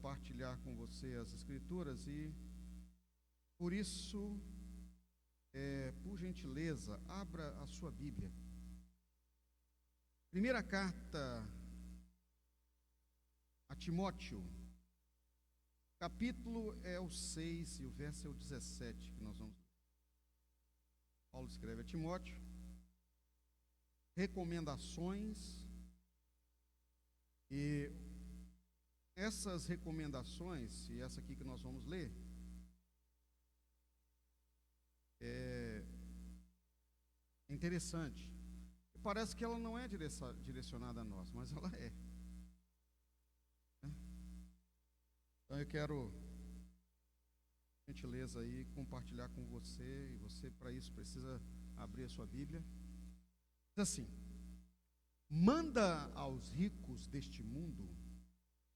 compartilhar com você as Escrituras e, por isso, por gentileza, abra a sua Bíblia. Primeira carta a Timóteo, capítulo é o 6 e o verso é o 17 que nós vamos ler. Paulo escreve a Timóteo, recomendações, e essas recomendações, e essa aqui que nós vamos ler, é interessante. Parece que ela não é direcionada a nós, mas ela é. Então eu quero, por gentileza aí, compartilhar com você, e você para isso precisa abrir a sua Bíblia. Diz assim: manda aos ricos deste mundo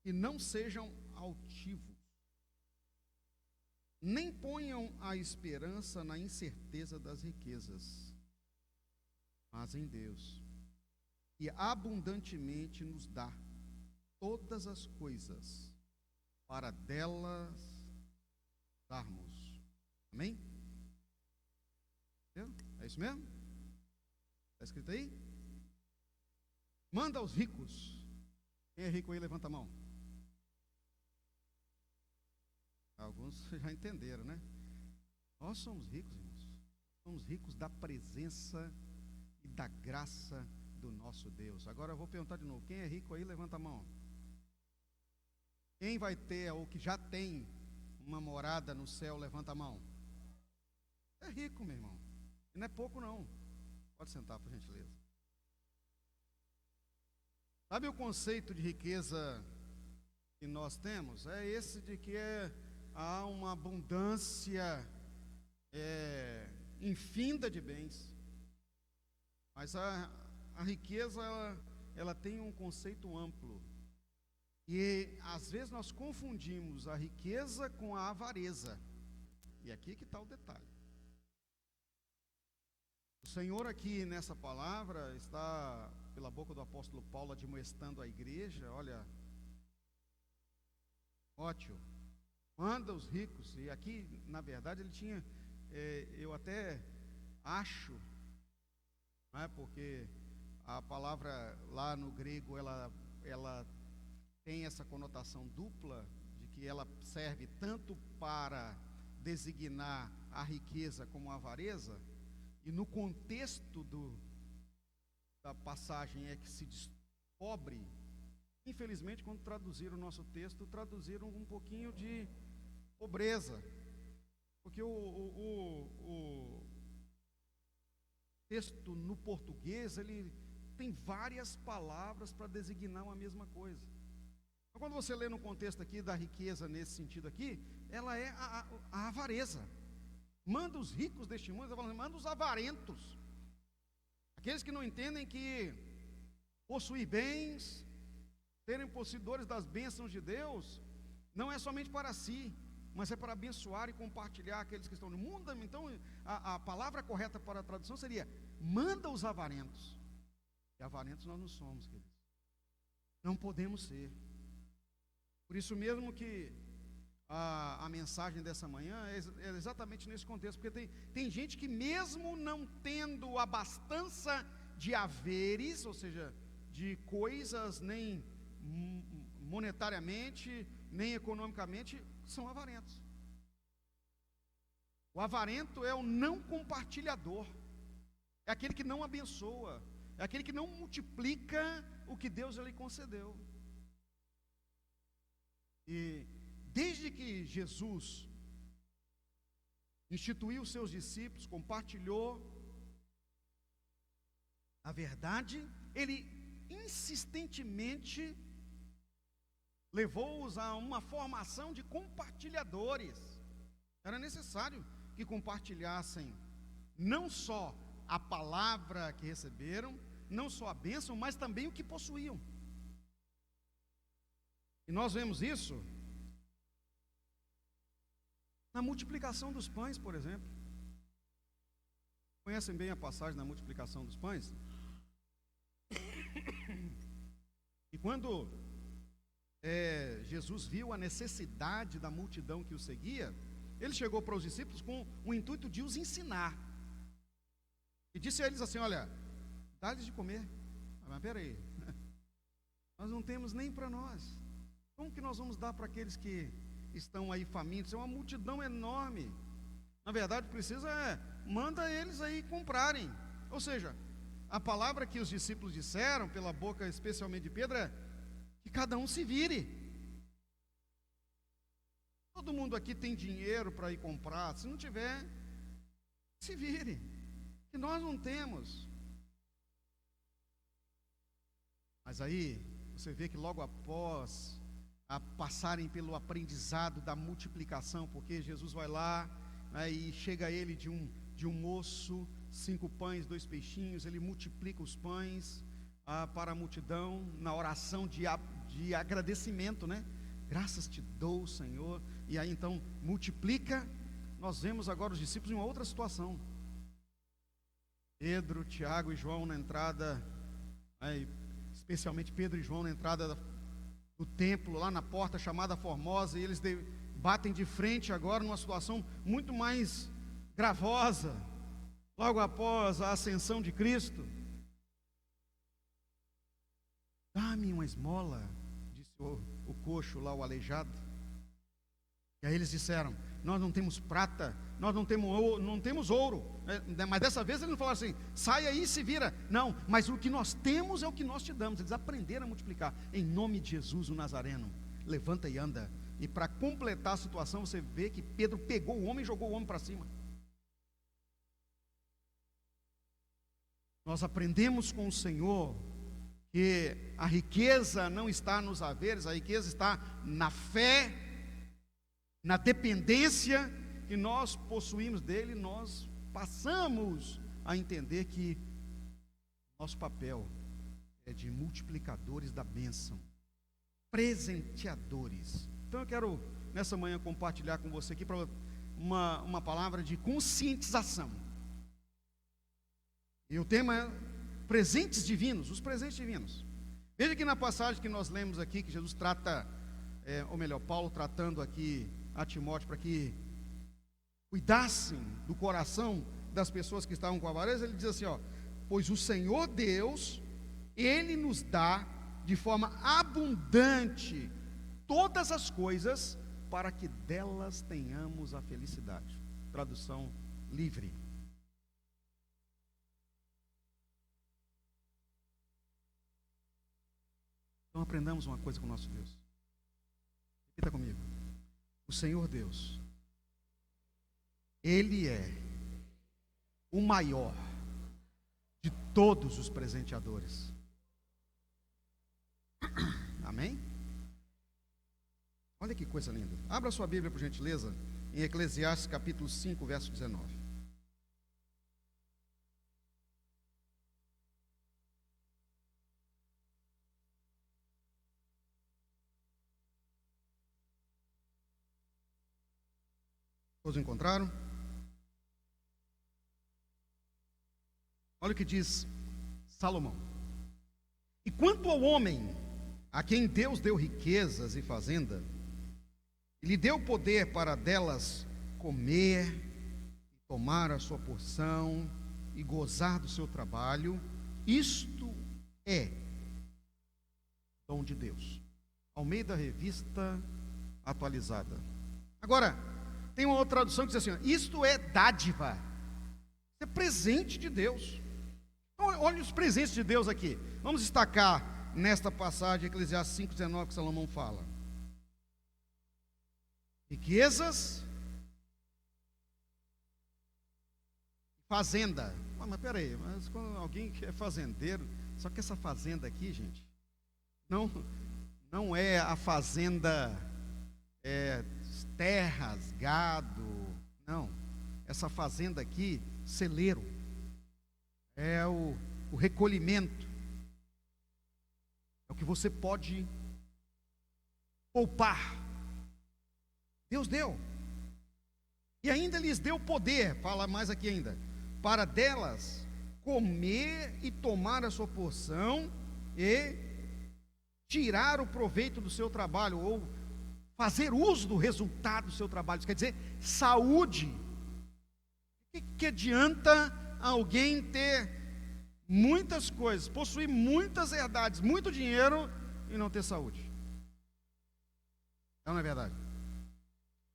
que não sejam altivos, nem ponham a esperança na incerteza das riquezas, mas em Deus, que abundantemente nos dá todas as coisas para delas darmos. Amém? É isso mesmo? Está escrito aí? Manda aos ricos. Quem é rico aí, levanta a mão. Alguns já entenderam, né? Nós somos ricos, irmãos. Somos ricos da presença e da graça do nosso Deus. Agora eu vou perguntar de novo: quem é rico aí, levanta a mão. Quem vai ter, ou que já tem uma morada no céu, levanta a mão. É rico, meu irmão. E não é pouco não. Pode sentar, por gentileza. Sabe o conceito de riqueza que nós temos? É esse de que há uma abundância infinda de bens. Mas a riqueza, ela tem um conceito amplo. E às vezes nós confundimos a riqueza com a avareza. E aqui que está o detalhe. O Senhor aqui nessa palavra está, pela boca do apóstolo Paulo, admoestando a igreja. Olha, Timóteo, manda os ricos. E aqui, na verdade, ele tinha, eu até acho, não é, porque a palavra lá no grego, ela tem essa conotação dupla, de que ela serve tanto para designar a riqueza como a avareza, e no contexto da passagem é que se descobre. Infelizmente, quando traduziram o nosso texto, traduziram um pouquinho de pobreza, porque o texto no português, ele tem várias palavras para designar uma mesma coisa. Então, quando você lê no contexto aqui da riqueza, nesse sentido aqui, ela é a avareza. Manda os ricos deste mundo, manda os avarentos, aqueles que não entendem que possuir bens, serem possuidores das bênçãos de Deus, não é somente para si, mas é para abençoar e compartilhar aqueles que estão no mundo. Então a palavra correta para a tradução seria: manda os avarentos. E avarentos nós não somos, queridos. Não podemos ser. Por isso mesmo que a mensagem dessa manhã é exatamente nesse contexto, porque tem gente que, mesmo não tendo abastança de haveres, ou seja, de coisas, nem monetariamente, nem economicamente, são avarentos. O avarento é o não compartilhador, é aquele que não abençoa, é aquele que não multiplica o que Deus lhe concedeu. E desde que Jesus instituiu os seus discípulos, compartilhou a verdade, ele insistentemente levou-os a uma formação de compartilhadores. Era necessário que compartilhassem não só a palavra que receberam, não só a bênção, mas também o que possuíam. E nós vemos isso na multiplicação dos pães, por exemplo. Conhecem bem a passagem da multiplicação dos pães? E quando Jesus viu a necessidade da multidão que o seguia, ele chegou para os discípulos com o intuito de os ensinar. E disse a eles assim: olha, dá-lhes de comer. Mas peraí, nós não temos nem para nós. Como que nós vamos dar para aqueles que estão aí famintos? É uma multidão enorme. Na verdade, manda eles aí comprarem. Ou seja, a palavra que os discípulos disseram, pela boca especialmente de Pedro, é que cada um se vire. Todo mundo aqui tem dinheiro para ir comprar. Se não tiver, se vire. Que nós não temos. Mas aí, você vê que logo após a passarem pelo aprendizado da multiplicação, porque Jesus vai lá, né, e chega a ele de um moço, 5 pães, 2 peixinhos, ele multiplica os pães para a multidão, na oração de agradecimento, né? Graças te dou, Senhor. E aí então multiplica. Nós vemos agora os discípulos em uma outra situação. Pedro, Tiago e João na entrada, especialmente Pedro e João na entrada do templo, lá na porta chamada Formosa, e eles batem de frente agora numa situação muito mais gravosa, logo após a ascensão de Cristo. Dá-me uma esmola, disse o coxo lá, o aleijado. E aí eles disseram: nós não temos prata, nós não temos ouro. Mas dessa vez eles não falaram assim: sai aí e se vira. Não, mas o que nós temos é o que nós te damos. Eles aprenderam a multiplicar. Em nome de Jesus o Nazareno, levanta e anda. E para completar a situação, você vê que Pedro pegou o homem e jogou o homem para cima. Nós aprendemos com o Senhor que a riqueza não está nos haveres, a riqueza está na fé, na dependência que nós possuímos dele. Nós passamos a entender que nosso papel é de multiplicadores da bênção, presenteadores. Então eu quero nessa manhã compartilhar com você aqui uma palavra de conscientização. E o tema é presentes divinos, os presentes divinos. Veja que na passagem que nós lemos aqui, que Jesus trata, ou melhor, Paulo tratando aqui a Timóteo para que cuidassem do coração das pessoas que estavam com avareza, ele diz assim: pois o Senhor Deus, Ele nos dá de forma abundante todas as coisas para que delas tenhamos a felicidade. Tradução livre. Então aprendamos uma coisa com o nosso Deus. Repita comigo. O Senhor Deus, Ele é o maior de todos os presenteadores. Amém? Olha que coisa linda. Abra sua Bíblia, por gentileza, em Eclesiastes capítulo 5, verso 19. Todos encontraram? Olha o que diz Salomão: e quanto ao homem a quem Deus deu riquezas e fazenda, e lhe deu poder para delas comer, e tomar a sua porção, e gozar do seu trabalho, isto é dom de Deus. Almeida Revista Atualizada. Agora, tem uma outra tradução que diz assim: isto é dádiva, isso é presente de Deus. Então, olha os presentes de Deus aqui. Vamos destacar nesta passagem, Eclesiastes 5,19, que Salomão fala: riquezas, fazenda. Mas peraí, mas quando alguém que é fazendeiro, só que essa fazenda aqui, gente, não é a fazenda, terras, gado, não. Essa fazenda aqui, celeiro, é o recolhimento, é o que você pode poupar. Deus deu, e ainda lhes deu poder, fala mais aqui ainda, para delas comer e tomar a sua porção e tirar o proveito do seu trabalho, ou fazer uso do resultado do seu trabalho. Isso quer dizer saúde. O que adianta alguém ter muitas coisas, possuir muitas herdades, muito dinheiro e não ter saúde? Não é verdade?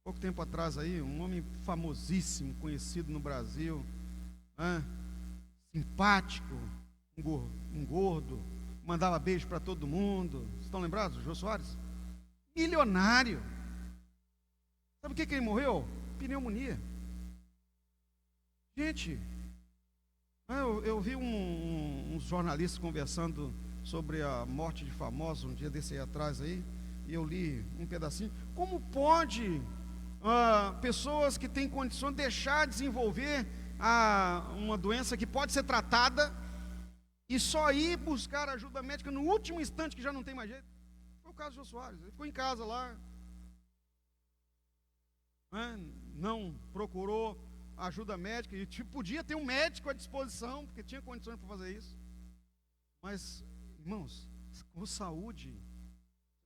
Pouco tempo atrás aí, um homem famosíssimo, conhecido no Brasil, simpático, um gordo, mandava beijo para todo mundo. Vocês estão lembrados? Jô Soares? Milionário. Sabe o que ele morreu? Pneumonia. Gente, eu vi uns jornalistas conversando sobre a morte de famosos um dia desse aí atrás aí, e eu li um pedacinho. Como pode pessoas que têm condições de deixar de desenvolver uma doença que pode ser tratada e só ir buscar ajuda médica no último instante que já não tem mais jeito? Foi o caso de Jô Soares. Ele ficou em casa lá, não procurou ajuda médica, e podia ter um médico à disposição, porque tinha condições para fazer isso. Mas, irmãos, com saúde,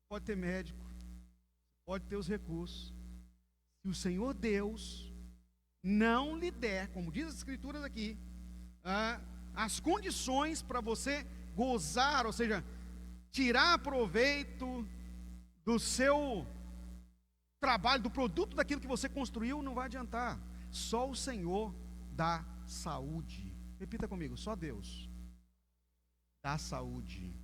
pode ter médico, pode ter os recursos. Se o Senhor Deus não lhe der, como diz as Escrituras aqui, as condições para você gozar, ou seja, tirar proveito do seu trabalho, do produto daquilo que você construiu, não vai adiantar. Só o Senhor dá saúde. Repita comigo: só Deus dá saúde.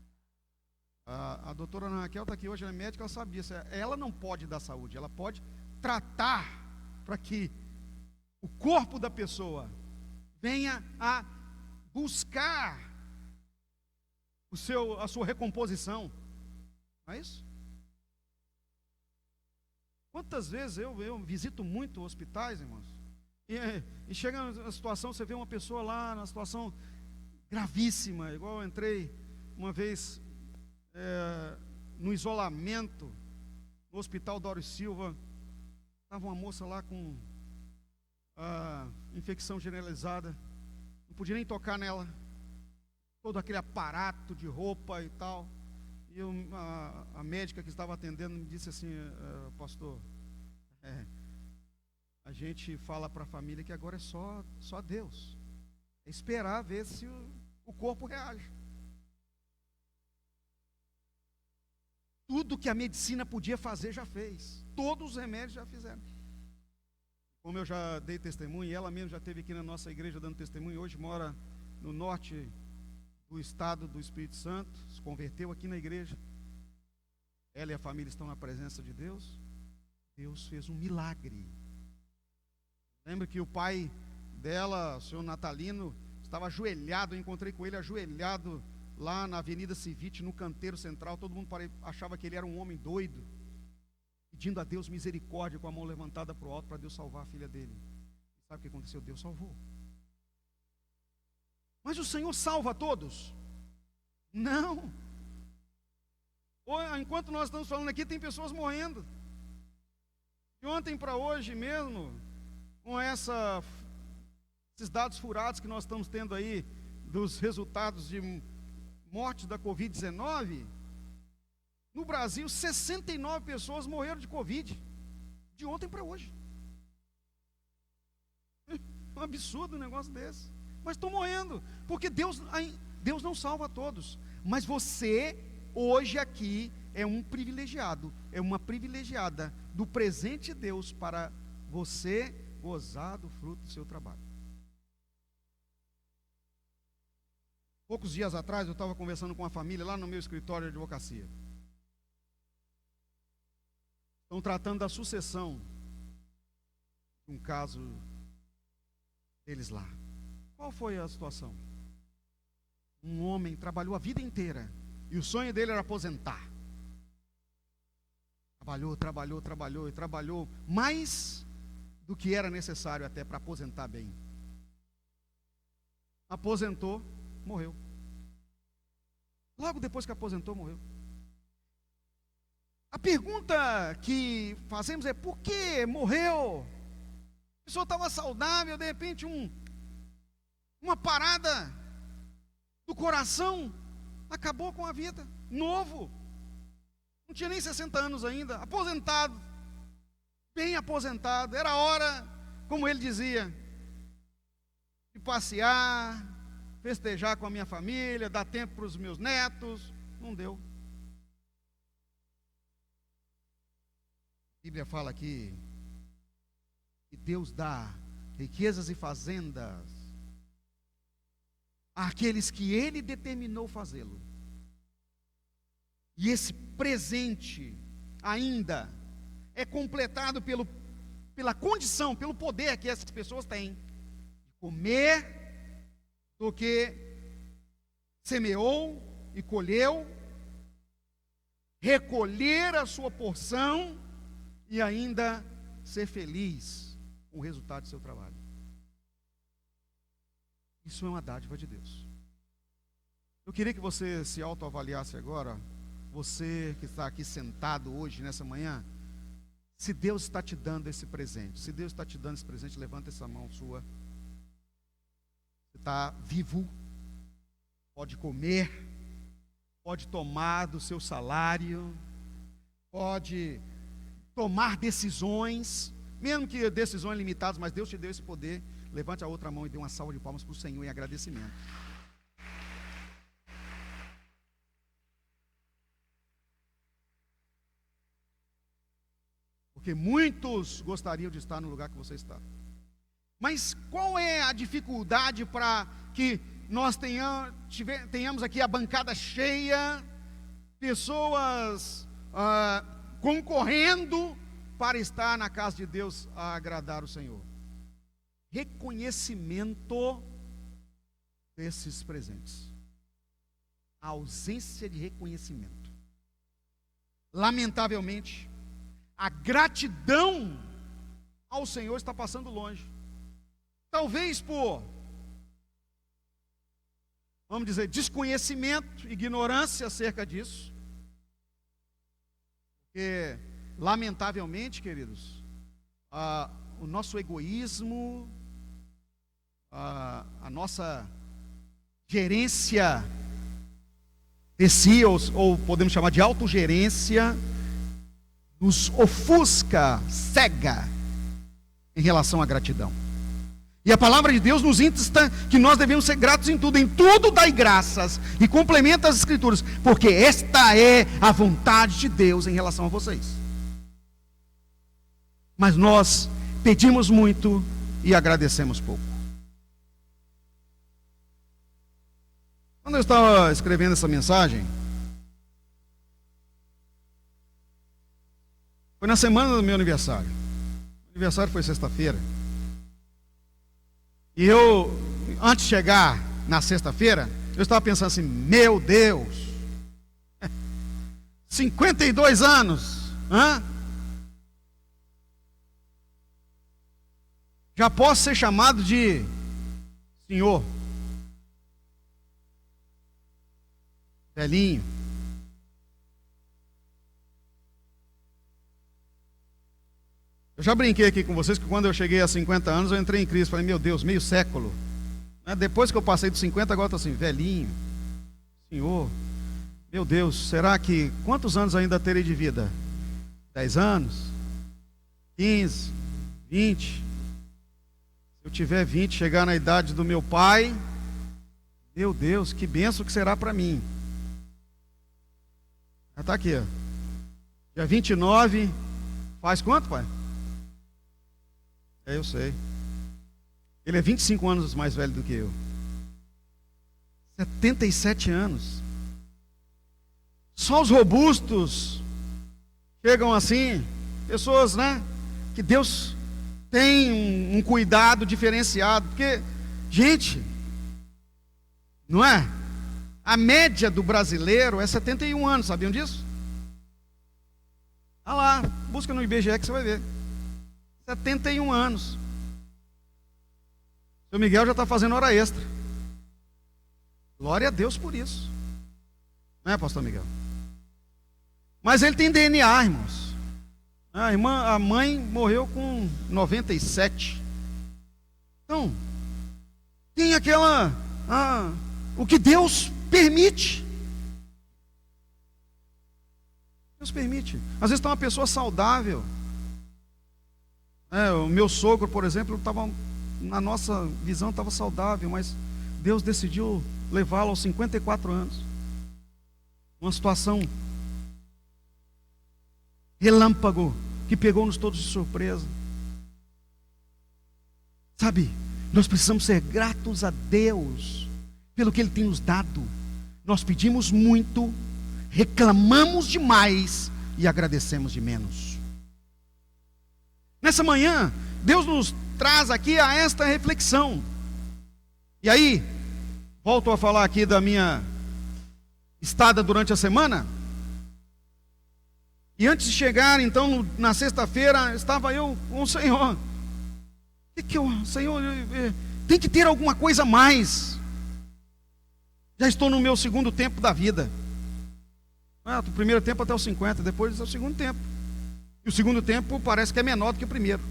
A doutora Ana Raquel está aqui hoje, ela é médica, ela sabia. Ela não pode dar saúde, ela pode tratar para que o corpo da pessoa venha a buscar a sua recomposição. Não é isso? Quantas vezes eu visito muito hospitais, irmãos, e chega na situação, você vê uma pessoa lá na situação gravíssima, igual eu entrei uma vez no isolamento no Hospital Dório Silva. Estava uma moça lá com infecção generalizada, não podia nem tocar nela, todo aquele aparato de roupa e tal. E a médica que estava atendendo me disse assim: pastor, a gente fala para a família que agora é só Deus, é esperar ver se o corpo reage. Tudo que a medicina podia fazer já fez, todos os remédios já fizeram. Como eu já dei testemunho, e ela mesma já esteve aqui na nossa igreja dando testemunho, hoje mora no norte do estado do Espírito Santo, se converteu aqui na igreja. Ela e a família estão na presença de Deus. Deus fez um milagre. Lembra que o pai dela, o senhor Natalino, estava ajoelhado, eu encontrei com ele ajoelhado lá na Avenida Civite, no canteiro central. Todo mundo achava que ele era um homem doido, pedindo a Deus misericórdia, com a mão levantada para o alto, para Deus salvar a filha dele. Sabe o que aconteceu? Deus salvou. Mas o Senhor salva a todos? Não. Enquanto nós estamos falando aqui, tem pessoas morrendo. De ontem para hoje mesmo, com esses dados furados que nós estamos tendo aí, dos resultados de morte da Covid-19, no Brasil, 69 pessoas morreram de Covid, de ontem para hoje. É um absurdo um negócio desse. Mas estão morrendo, porque Deus não salva a todos. Mas você, hoje aqui, é um privilegiado, é uma privilegiada do presente de Deus para você gozar do fruto do seu trabalho. Poucos dias atrás eu estava conversando com uma família lá no meu escritório de advocacia. Estão tratando da sucessão de um caso deles lá. Qual foi a situação? Um homem trabalhou a vida inteira e o sonho dele era aposentar. Trabalhou mais do que era necessário até para aposentar bem. Aposentou, morreu. Logo depois que aposentou, morreu. A pergunta que fazemos é: por que morreu? A pessoa estava saudável, de repente uma parada do coração acabou com a vida. Novo. não tinha nem 60 anos ainda, aposentado, bem aposentado. Era hora, como ele dizia, de passear, festejar com a minha família, dar tempo para os meus netos. Não deu. A Bíblia fala aqui que Deus dá riquezas e fazendas àqueles que Ele determinou fazê-lo. E esse presente ainda é completado pela condição, pelo poder que essas pessoas têm de comer do que semeou e colheu, recolher a sua porção e ainda ser feliz com o resultado do seu trabalho. Isso é uma dádiva de Deus. Eu queria que você se autoavaliasse agora, você que está aqui sentado hoje, nessa manhã. Se Deus está te dando esse presente, se Deus está te dando esse presente, levanta essa mão sua. Você está vivo, pode comer, pode tomar do seu salário, pode tomar decisões, mesmo que decisões limitadas, mas Deus te deu esse poder. Levante a outra mão e dê uma salva de palmas para o Senhor em agradecimento. Porque muitos gostariam de estar no lugar que você está. Mas qual é a dificuldade para que nós tenhamos aqui a bancada cheia, pessoas concorrendo para estar na casa de Deus a agradar o Senhor? Reconhecimento desses presentes. A ausência de reconhecimento. Lamentavelmente, a gratidão ao Senhor está passando longe. Talvez por, vamos dizer, desconhecimento, ignorância acerca disso. Porque, lamentavelmente, queridos, o nosso egoísmo, a nossa gerência de si, ou podemos chamar de autogerência, nos ofusca, cega em relação à gratidão. E a palavra de Deus nos insta que nós devemos ser gratos em tudo dai graças, e complementa as escrituras, porque esta é a vontade de Deus em relação a vocês. Mas nós pedimos muito e agradecemos pouco. Quando eu estava escrevendo essa mensagem, foi na semana do meu aniversário. O aniversário foi sexta-feira. E eu, antes de chegar na sexta-feira, eu estava pensando assim: meu Deus, 52 anos, já posso ser chamado de senhor, velhinho. Eu já brinquei aqui com vocês que quando eu cheguei a 50 anos eu entrei em crise. Falei: meu Deus, meio século. Depois que eu passei dos 50, agora estou assim, velhinho, senhor. Meu Deus, será que quantos anos ainda terei de vida? 10 anos? 15? 20? Se eu tiver 20, chegar na idade do meu pai, meu Deus, que bênção que será para mim. Já está aqui, ó. Dia 29, faz quanto, pai? Eu sei. Ele é 25 anos mais velho do que eu. 77 anos. Só os robustos chegam assim, pessoas, que Deus tem um cuidado diferenciado. Porque, gente, não é? A média do brasileiro é 71 anos, sabiam disso? Olha lá, busca no IBGE que você vai ver. 71 anos. O seu Miguel já está fazendo hora extra. Glória a Deus por isso. Não é, pastor Miguel? Mas ele tem DNA, irmãos. A mãe morreu com 97. Então, tem aquela... o que Deus permite. Deus permite. Às vezes está uma pessoa saudável. O meu sogro, por exemplo, estava, na nossa visão, estava saudável, mas Deus decidiu levá-lo aos 54 anos. Uma situação relâmpago que pegou-nos todos de surpresa. Sabe, nós precisamos ser gratos a Deus pelo que Ele tem nos dado. Nós pedimos muito, reclamamos demais e agradecemos de menos. Nessa manhã, Deus nos traz aqui a esta reflexão. E aí, volto a falar aqui da minha estada durante a semana. E antes de chegar, então, na sexta-feira, estava eu com o Senhor. Senhor, tem que ter alguma coisa a mais. Já estou no meu segundo tempo da vida. Do primeiro tempo até os 50, depois é o segundo tempo. E o segundo tempo parece que é menor do que o primeiro.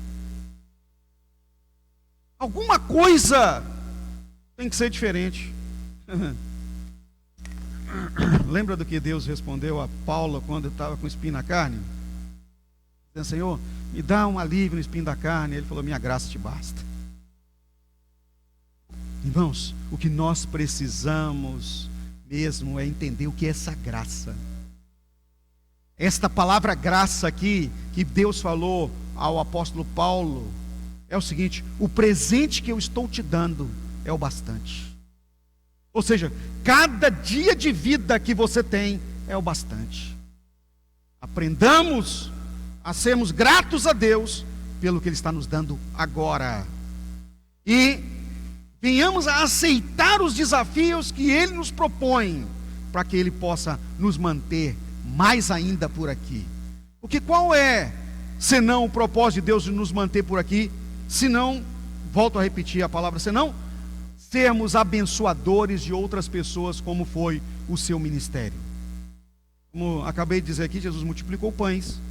Alguma coisa tem que ser diferente. Lembra do que Deus respondeu a Paulo quando estava com espinho na carne? Dizendo: Senhor, me dá um alívio no espinho da carne. Ele falou: minha graça te basta. Irmãos, o que nós precisamos mesmo é entender o que é essa graça. Esta palavra graça aqui, que Deus falou ao apóstolo Paulo, é o seguinte: o presente que eu estou te dando é o bastante. Ou seja, cada dia de vida que você tem é o bastante. Aprendamos a sermos gratos a Deus pelo que Ele está nos dando agora. E venhamos a aceitar os desafios que Ele nos propõe, para que Ele possa nos manter mais ainda por aqui. Porque qual é, senão o propósito de Deus de nos manter por aqui, senão, volto a repetir a palavra senão, sermos abençoadores de outras pessoas, como foi o seu ministério. Como acabei de dizer aqui, Jesus multiplicou pães,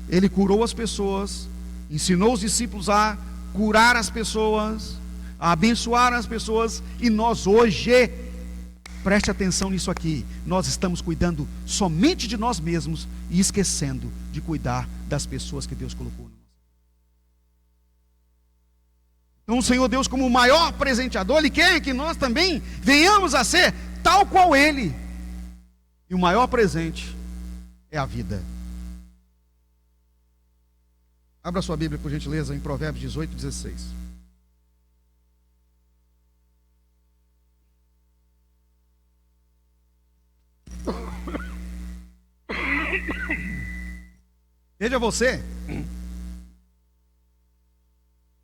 Ele curou as pessoas, ensinou os discípulos a curar as pessoas, a abençoar as pessoas, e nós hoje, preste atenção nisso aqui, nós estamos cuidando somente de nós mesmos e esquecendo de cuidar das pessoas que Deus colocou. Então o Senhor Deus, como o maior presenteador, Ele quer que nós também venhamos a ser tal qual Ele. E o maior presente é a vida. Abra sua Bíblia, por gentileza, em Provérbios 18, 16. Veja você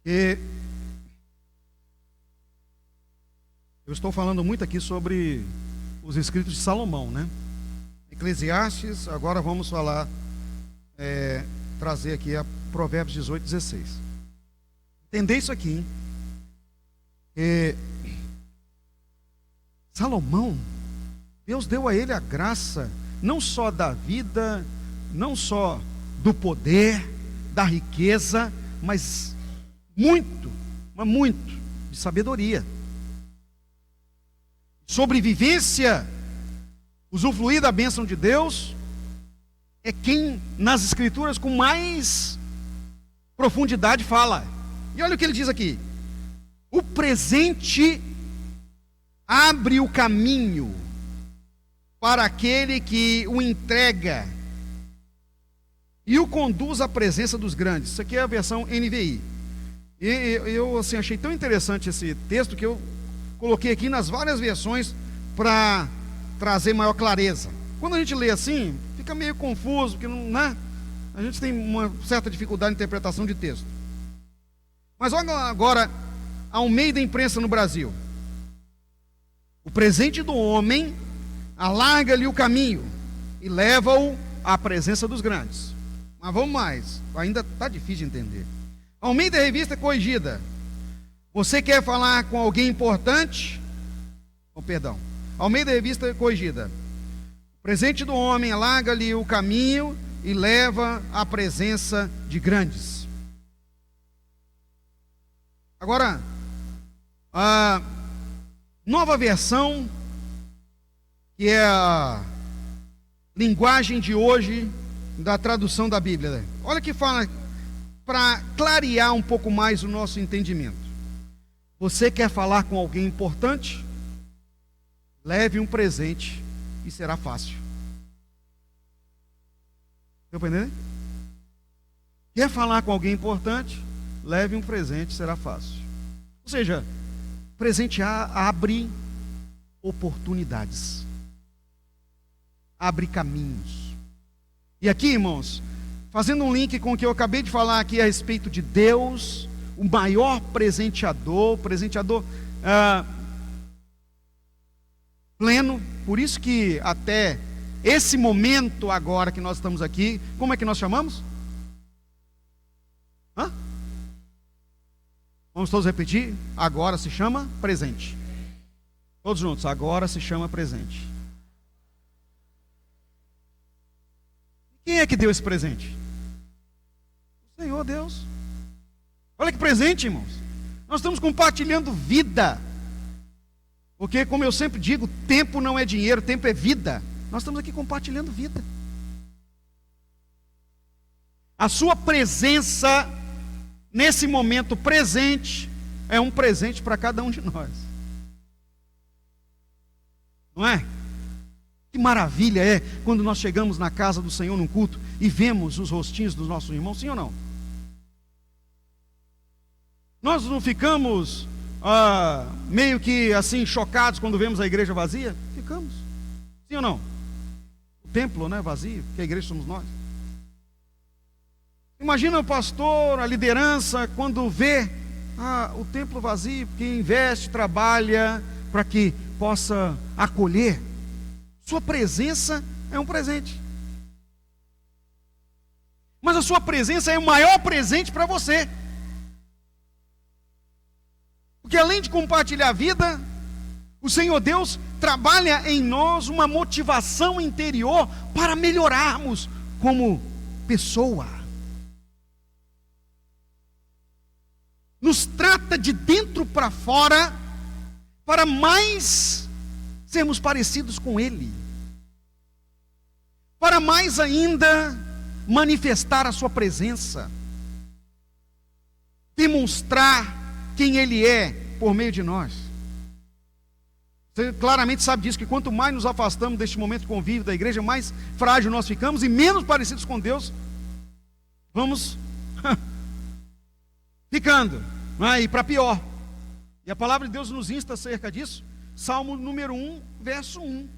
que eu estou falando muito aqui sobre os escritos de Salomão, né? Eclesiastes, agora vamos falar, trazer aqui a Provérbios 18, 16. Entender isso aqui, hein? Que Salomão, Deus deu a ele a graça, não só da vida, não só do poder, da riqueza, mas muito de sabedoria. Sobrevivência, usufruir da bênção de Deus, é quem nas escrituras com mais profundidade fala. E olha o que ele diz aqui: o presente abre o caminho para aquele que o entrega e o conduz à presença dos grandes. Isso aqui é a versão NVI. E eu assim, achei tão interessante esse texto que eu coloquei aqui nas várias versões para trazer maior clareza. Quando a gente lê assim, fica meio confuso, porque não, né? A gente tem uma certa dificuldade de interpretação de texto. Mas olha agora, ao meio da imprensa no Brasil: o presente do homem alarga-lhe o caminho e leva-o à presença dos grandes. Mas vamos mais, ainda está difícil de entender. Ao meio da revista corrigida: você quer falar com alguém importante? Ao meio da revista corrigida: o presente do homem alarga-lhe o caminho e leva à presença de grandes. Agora, a nova versão, que é a linguagem de hoje da tradução da Bíblia, né? Olha que fala, para clarear um pouco mais o nosso entendimento. Você quer falar com alguém importante? Leve um presente e será fácil. Está entendendo? Quer falar com alguém importante? Leve um presente e será fácil. Ou seja, presentear abre oportunidades, abre caminhos. E aqui, irmãos, fazendo um link com o que eu acabei de falar aqui a respeito de Deus, o maior presenteador pleno. Por isso que até esse momento agora que nós estamos aqui, como é que nós chamamos? Vamos todos repetir? Agora se chama presente. Todos juntos, agora se chama presente. Quem é que deu esse presente? O Senhor Deus. Olha que presente, irmãos. Nós estamos compartilhando vida. Porque, como eu sempre digo, tempo não é dinheiro, tempo é vida. Nós estamos aqui compartilhando vida. A sua presença nesse momento presente é um presente para cada um de nós. Não é? Que maravilha é quando nós chegamos na casa do Senhor num culto e vemos os rostinhos dos nossos irmãos, sim ou não? Nós não ficamos meio que assim chocados quando vemos a igreja vazia? Ficamos, sim ou não? O templo, né, vazio, porque a igreja somos nós. Imagina o pastor, a liderança, quando vê o templo vazio, porque investe, trabalha para que possa acolher. Sua presença é um presente. Mas a sua presença é o maior presente para você. Porque além de compartilhar a vida, o Senhor Deus trabalha em nós uma motivação interior para melhorarmos como pessoa. Nos trata de dentro para fora, para mais sermos parecidos com Ele, para mais ainda manifestar a sua presença, demonstrar quem Ele é por meio de nós. Você claramente sabe disso, que quanto mais nos afastamos deste momento de convívio da igreja, mais frágil nós ficamos e menos parecidos com Deus vamos ficando, e para pior. E a palavra de Deus nos insta acerca disso. Salmo número 1, verso 1.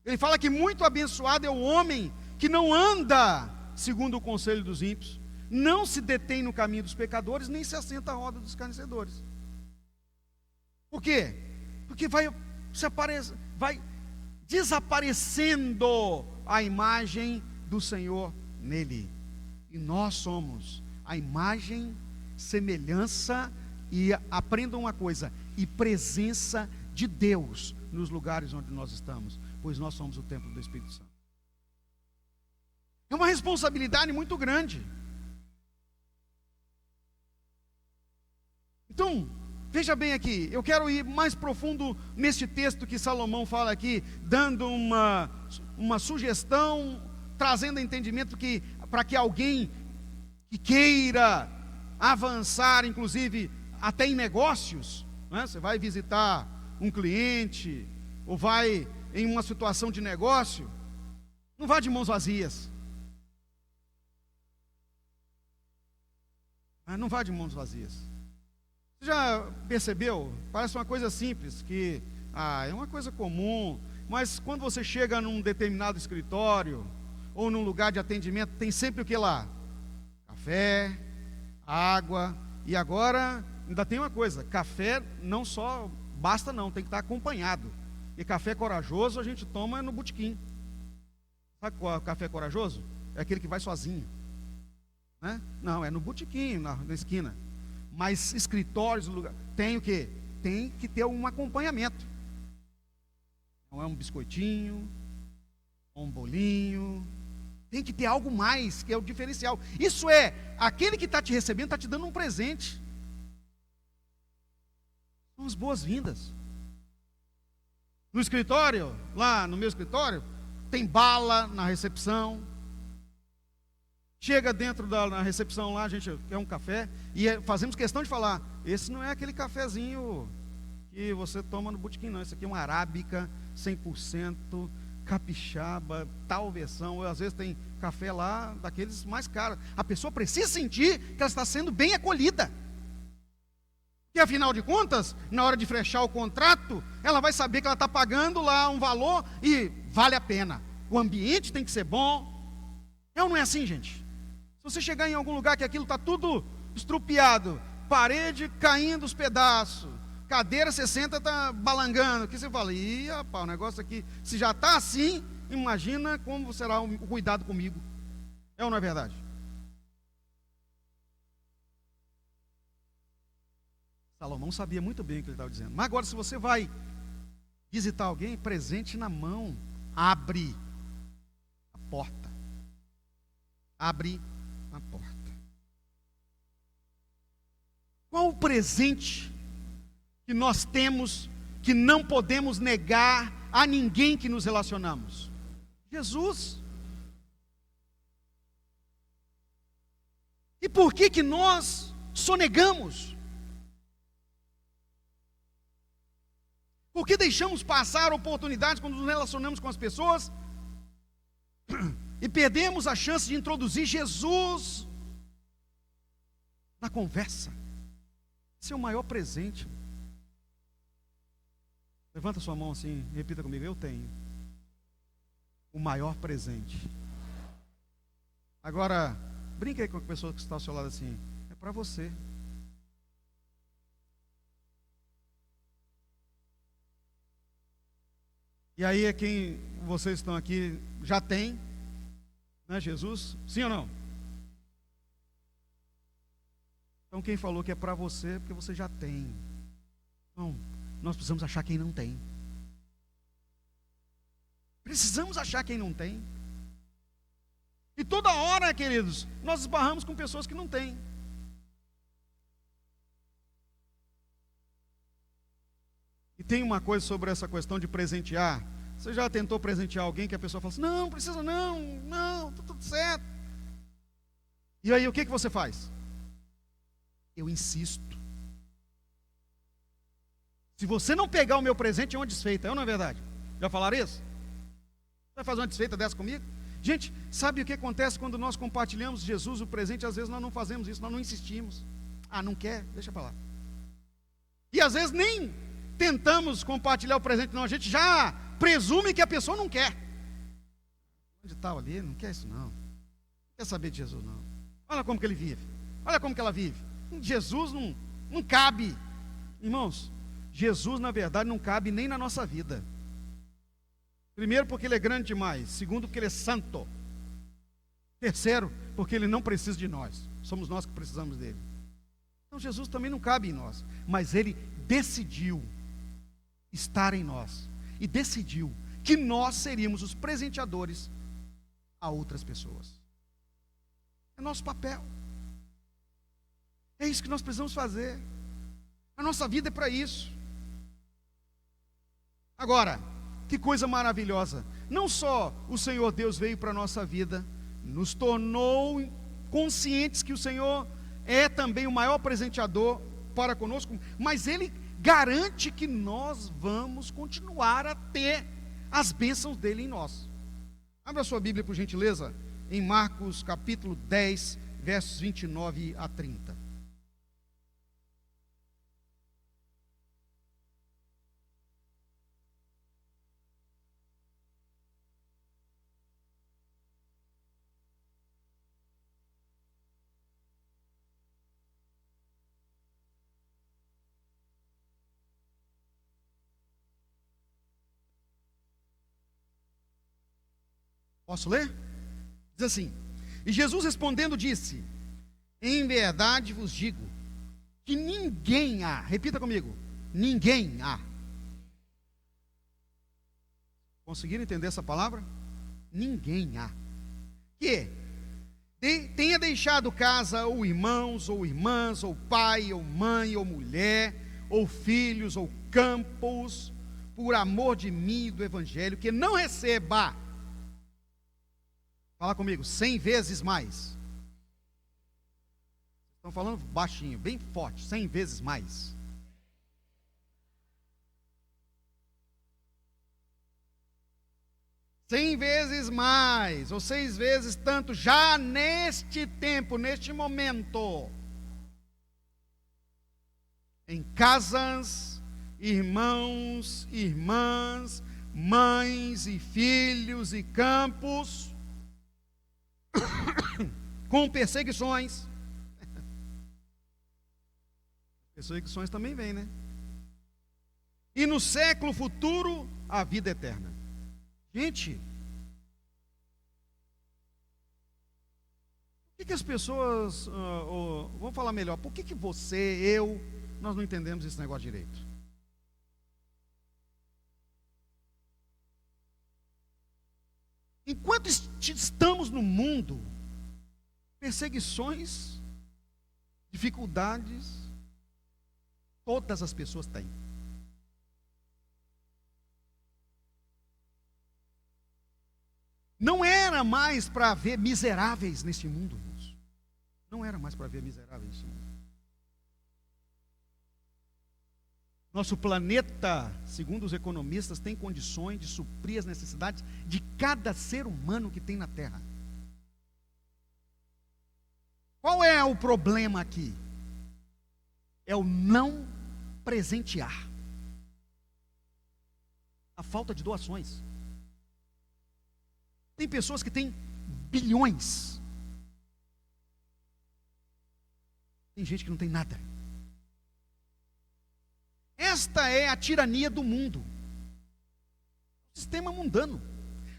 Ele fala que muito abençoado é o homem que não anda segundo o conselho dos ímpios, não se detém no caminho dos pecadores, nem se assenta à roda dos escarnecedores. Por quê? Porque vai desaparecendo a imagem do Senhor nele. E nós somos a imagem, semelhança e, aprendam uma coisa, e presença de Deus nos lugares onde nós estamos, pois nós somos o templo do Espírito Santo. É uma responsabilidade muito grande. Então, veja bem aqui, eu quero ir mais profundo neste texto que Salomão fala aqui, dando uma sugestão, trazendo entendimento que para que alguém que queira avançar, inclusive até em negócios, né? Você vai visitar um cliente, ou vai em uma situação de negócio, não vá de mãos vazias. Não vá de mãos vazias. Você já percebeu? Parece uma coisa simples, que é uma coisa comum, mas quando você chega num determinado escritório ou num lugar de atendimento, tem sempre o que lá? Café, água, e agora ainda tem uma coisa: café não só basta não, tem que estar acompanhado. E café corajoso a gente toma no botequim. Sabe qual é o café corajoso? É aquele que vai sozinho, né? Não, é no botequim, na esquina. Mas escritórios, lugar, tem o quê? Tem que ter um acompanhamento. Não é um biscoitinho, um bolinho. Tem que ter algo mais, que é o diferencial. Isso é, aquele que está te recebendo está te dando um presente. São as boas-vindas. No escritório, lá no meu escritório, tem bala na recepção. Chega dentro na recepção lá, a gente quer um café, e fazemos questão de falar, esse não é aquele cafezinho que você toma no botequim, não. Esse aqui é uma arábica, 100%, capixaba, tal versão. Às vezes tem café lá, daqueles mais caros. A pessoa precisa sentir que ela está sendo bem acolhida. E afinal de contas, na hora de fechar o contrato, ela vai saber que ela está pagando lá um valor e vale a pena. O ambiente tem que ser bom. É ou não é assim, gente? Se você chegar em algum lugar que aquilo está tudo estrupiado, parede caindo os pedaços, cadeira 60 está balangando, o que você fala? Ih, rapaz, o negócio aqui, se já está assim, imagina como será o cuidado comigo. É ou não é verdade? Salomão sabia muito bem o que ele estava dizendo. Mas agora, se você vai visitar alguém, presente na mão, abre a porta. Abre a porta. Qual o presente que nós temos que não podemos negar a ninguém que nos relacionamos? Jesus. E por que nós sonegamos? Por que deixamos passar oportunidades quando nos relacionamos com as pessoas e perdemos a chance de introduzir Jesus na conversa? Esse é o maior presente. Levanta sua mão assim, repita comigo: eu tenho o maior presente. Agora, brinque aí com a pessoa que está ao seu lado assim: é para você. E aí é quem vocês estão aqui já tem, né, Jesus? Sim ou não? Então quem falou que é para você é porque você já tem. Não, nós precisamos achar quem não tem. Precisamos achar quem não tem. E toda hora, queridos, nós esbarramos com pessoas que não têm. E tem uma coisa sobre essa questão de presentear. Você já tentou presentear alguém que a pessoa fala assim: não, precisa não, está tudo certo. E aí o que você faz? Eu insisto. Se você não pegar o meu presente, é uma desfeita, é ou não é verdade? Já falaram isso? Vai fazer uma desfeita dessa comigo? Gente, sabe o que acontece quando nós compartilhamos Jesus, o presente? Às vezes nós não fazemos isso, nós não insistimos. Ah, não quer? Deixa para lá. E às vezes nem tentamos compartilhar o presente, não. A gente já presume que a pessoa não quer. Onde tal ali, não quer isso não. Não quer saber de Jesus não. Olha como que ele vive. Olha como que ela vive. Jesus não cabe. Irmãos, Jesus na verdade não cabe nem na nossa vida. Primeiro porque ele é grande demais. Segundo porque ele é santo. Terceiro porque ele não precisa de nós. Somos nós que precisamos dele. Então Jesus também não cabe em nós. Mas ele decidiu estar em nós. E decidiu que nós seríamos os presenteadores a outras pessoas. É nosso papel. É isso que nós precisamos fazer. A nossa vida é para isso. Agora, que coisa maravilhosa. Não só o Senhor Deus veio para a nossa vida, nos tornou conscientes que o Senhor é também o maior presenteador para conosco, mas Ele garante que nós vamos continuar a ter as bênçãos dEle em nós. Abra sua Bíblia, por gentileza, em Marcos capítulo 10, versos 29 a 30. Posso ler? Diz assim: e Jesus respondendo disse: em verdade vos digo, que ninguém há, repita comigo, ninguém há. Conseguiram entender essa palavra? Ninguém há. Que tenha deixado casa, ou irmãos, ou irmãs, ou pai, ou mãe, ou mulher, ou filhos, ou campos, por amor de mim e do Evangelho, que não receba Fala comigo, 100 vezes mais. Estão falando baixinho, bem forte, 100 vezes mais. Cem vezes mais, ou 6 vezes tanto, já neste tempo, neste momento, em casas, irmãos, irmãs, mães e filhos e campos, com perseguições. Perseguições também vêm, né? E no século futuro, a vida eterna. Gente, por que as pessoas, vamos falar melhor, por que você, eu, nós não entendemos esse negócio direito? Enquanto estamos no mundo, perseguições, dificuldades, todas as pessoas têm. Não era mais para haver miseráveis neste mundo, irmãos. Não era mais para haver miseráveis neste mundo. Nosso planeta, segundo os economistas, tem condições de suprir as necessidades de cada ser humano que tem na Terra. Qual é o problema aqui? É o não presentear. A falta de doações. Tem pessoas que têm bilhões. Tem gente que não tem nada. Esta é a tirania do mundo. O sistema mundano.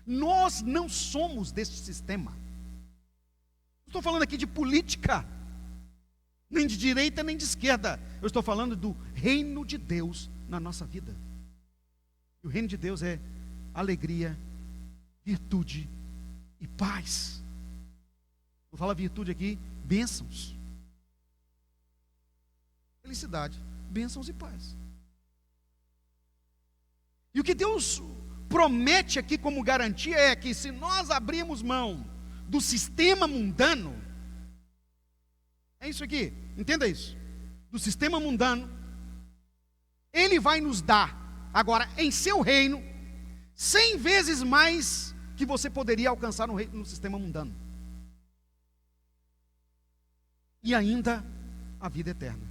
Nós não somos deste sistema. Não estou falando aqui de política, nem de direita nem de esquerda. Eu estou falando do reino de Deus na nossa vida. E o reino de Deus é alegria, virtude e paz. Vou falar virtude aqui, bênçãos. Felicidade, bênçãos e paz. E o que Deus promete aqui como garantia é que se nós abrirmos mão do sistema mundano, é isso aqui, entenda isso, do sistema mundano, Ele vai nos dar, agora em seu reino, 100 vezes mais que você poderia alcançar no sistema mundano. E ainda a vida eterna.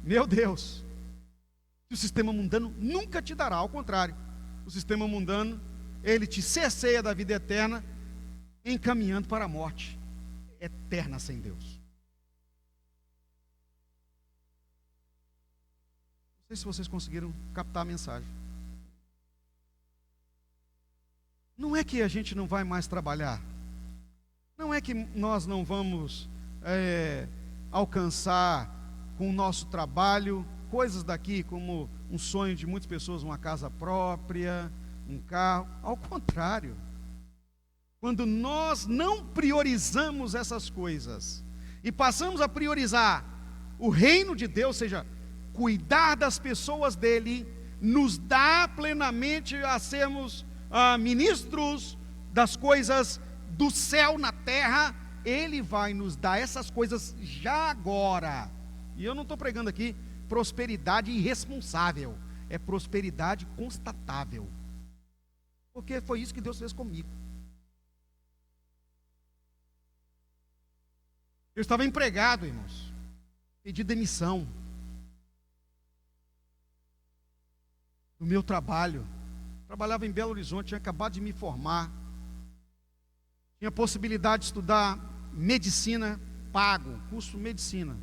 Meu Deus, o sistema mundano nunca te dará, ao contrário, o sistema mundano, ele te cerceia da vida eterna, encaminhando para a morte eterna sem Deus. Não sei se vocês conseguiram captar a mensagem. Não é que a gente não vai mais trabalhar, não é que nós não vamos alcançar com o nosso trabalho coisas daqui, como um sonho de muitas pessoas, uma casa própria, um carro. Ao contrário, quando nós não priorizamos essas coisas e passamos a priorizar o reino de Deus, ou seja, cuidar das pessoas dele, nos dá plenamente a sermos ministros das coisas do céu na terra. Ele vai nos dar essas coisas já agora. E eu não estou pregando aqui prosperidade irresponsável, é prosperidade constatável, porque foi isso que Deus fez comigo. Eu estava empregado, irmãos, pedi demissão do meu trabalho, trabalhava em Belo Horizonte, tinha acabado de me formar, tinha possibilidade de estudar medicina, pago, curso de medicina.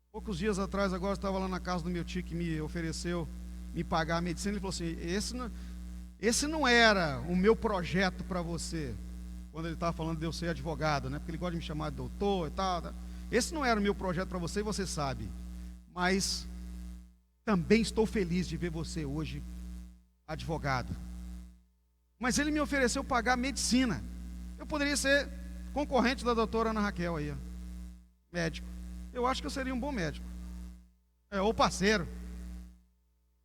Poucos dias atrás, agora eu estava lá na casa do meu tio que me ofereceu me pagar a medicina. Ele falou assim: esse não era o meu projeto para você. Quando ele estava falando de eu ser advogado, né? Porque ele gosta de me chamar de doutor e tal. Esse não era o meu projeto para você, e você sabe. Mas também estou feliz de ver você hoje advogado. Mas ele me ofereceu pagar medicina. Eu poderia ser concorrente da doutora Ana Raquel aí, ó, médico. Eu acho que eu seria um bom médico. Ou parceiro.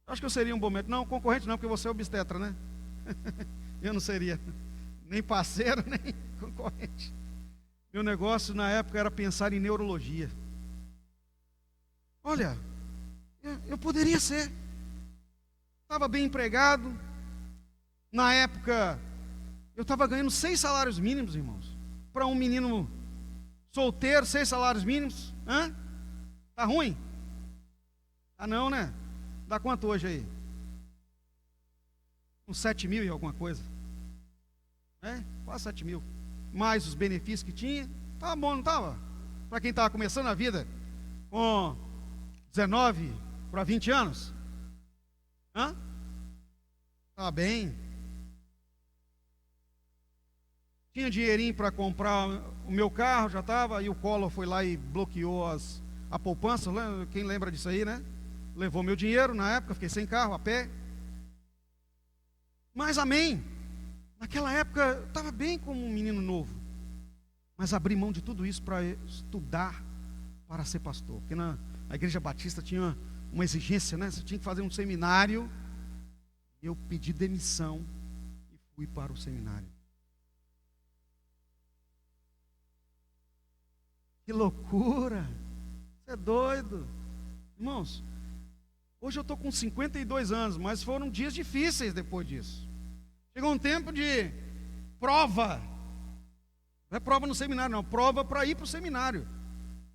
Acho que eu seria um bom médico. Não, concorrente não, porque você é obstetra, né? eu não seria nem parceiro, nem concorrente. Meu negócio na época era pensar em neurologia. Olha, eu poderia ser. Estava bem empregado. Na época, eu estava ganhando 6 salários mínimos, irmãos. Para um menino solteiro, 6 salários mínimos. Hã? Tá ruim? Ah, não, né? Dá quanto hoje aí? Uns 7 mil e alguma coisa. Quase 7 mil. Mais os benefícios que tinha. Estava bom, não estava? Para quem estava começando a vida com 19 para 20 anos. Estava bem. Tinha dinheirinho para comprar o meu carro, já estava. E o Collor foi lá e bloqueou a poupança. Quem lembra disso aí, né? Levou meu dinheiro na época, fiquei sem carro, a pé. Mas amém. Naquela época eu estava bem como um menino novo. Mas abri mão de tudo isso para estudar para ser pastor. Porque na Igreja Batista tinha uma exigência, né? Você tinha que fazer um seminário. Eu pedi demissão e fui para o seminário. Que loucura! Você é doido. Irmãos, hoje eu estou com 52 anos, mas foram dias difíceis depois disso. Chegou um tempo de prova. Não é prova no seminário, não. Prova para ir para o seminário,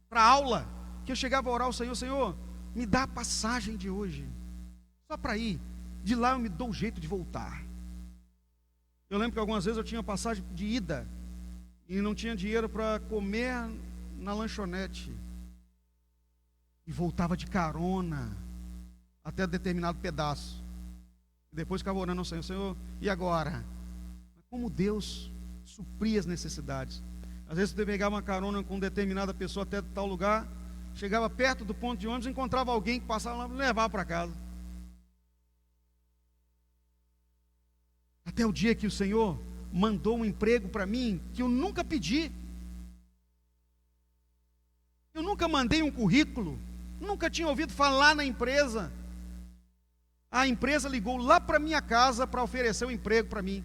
para a aula. Que eu chegava a orar ao Senhor: Senhor, me dá a passagem de hoje, só para ir. De lá eu me dou o jeito de voltar. Eu lembro que algumas vezes eu tinha passagem de ida e não tinha dinheiro para comer na lanchonete. E voltava de carona até determinado pedaço. Depois ficava orando ao Senhor: Senhor, e agora? Como Deus supria as necessidades. Às vezes você pegava uma carona com determinada pessoa até tal lugar, chegava perto do ponto de ônibus, encontrava alguém que passava lá e levava para casa. Até o dia que o Senhor mandou um emprego para mim que eu nunca pedi. Eu nunca mandei um currículo, nunca tinha ouvido falar na empresa. A empresa ligou lá para minha casa para oferecer um emprego para mim.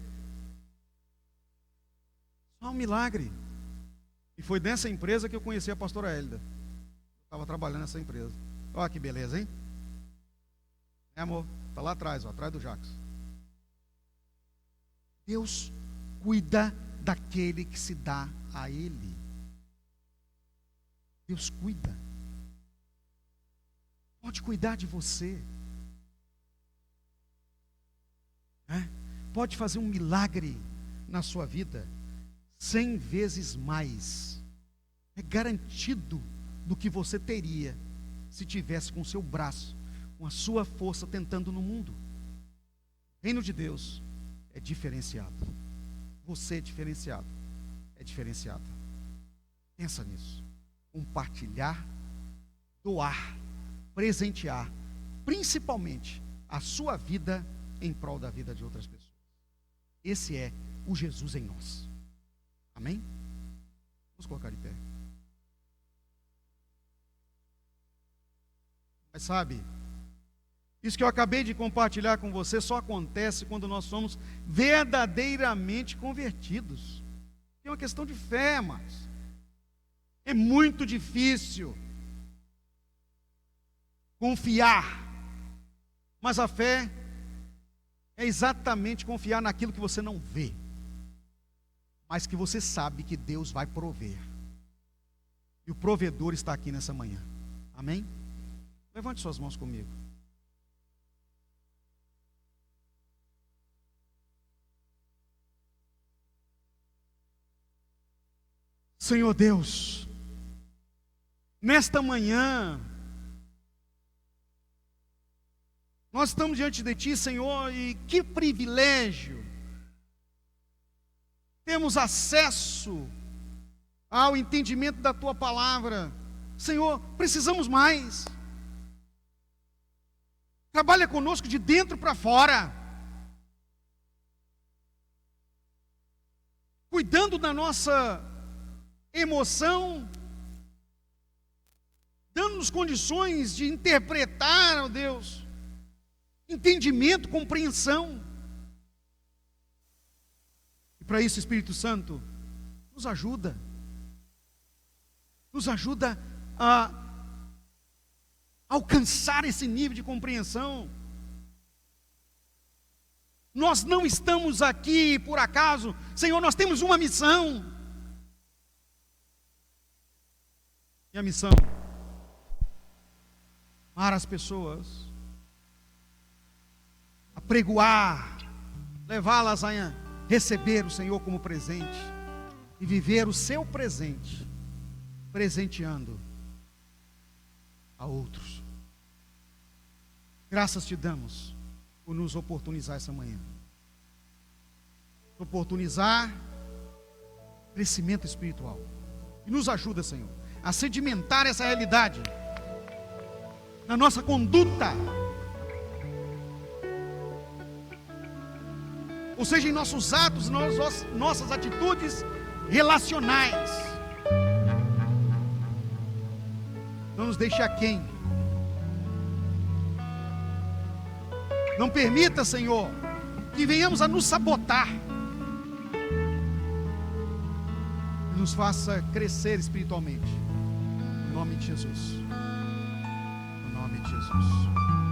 Só um milagre. E foi nessa empresa que eu conheci a pastora Hélida. Eu estava trabalhando nessa empresa. Olha que beleza, hein? Amor? Está lá atrás, atrás do Jacques. Deus cuida daquele que se dá a Ele. Deus cuida. Pode cuidar de você. Pode fazer um milagre na sua vida 100 vezes mais. É garantido do que você teria se tivesse com o seu braço, com a sua força tentando no mundo. O reino de Deus é diferenciado. Você é diferenciado. É diferenciado. Pensa nisso. Compartilhar, doar, presentear, principalmente a sua vida em prol da vida de outras pessoas. Esse é o Jesus em nós. Amém? Vamos colocar de pé. Mas sabe, isso que eu acabei de compartilhar com você só acontece quando nós somos verdadeiramente convertidos. É uma questão de fé, mas é muito difícil confiar, mas a fé é exatamente confiar naquilo que você não vê, mas que você sabe que Deus vai prover. E o provedor está aqui nessa manhã. Amém? Levante suas mãos comigo. Senhor Deus, nesta manhã, nós estamos diante de Ti, Senhor, e que privilégio temos acesso ao entendimento da Tua palavra. Senhor, precisamos mais. Trabalha conosco de dentro para fora, cuidando da nossa emoção, dando-nos condições de interpretar, ó Deus, entendimento, compreensão. para isso, Espírito Santo, nos ajuda. Nos ajuda a alcançar esse nível de compreensão. Nós não estamos aqui por acaso, Senhor, nós temos uma missão. E a missão? Amar as pessoas, apregoar, levá-las a receber o Senhor como presente e viver o seu presente, presenteando a outros. Graças te damos por nos oportunizar essa manhã. Oportunizar crescimento espiritual. E nos ajuda, Senhor, a sedimentar essa realidade na nossa conduta, ou seja, em nossos atos, nossas atitudes relacionais. Não nos deixe aquém. Não permita, Senhor, que venhamos a nos sabotar. E nos faça crescer espiritualmente. Em nome de Jesus. Em nome de Jesus.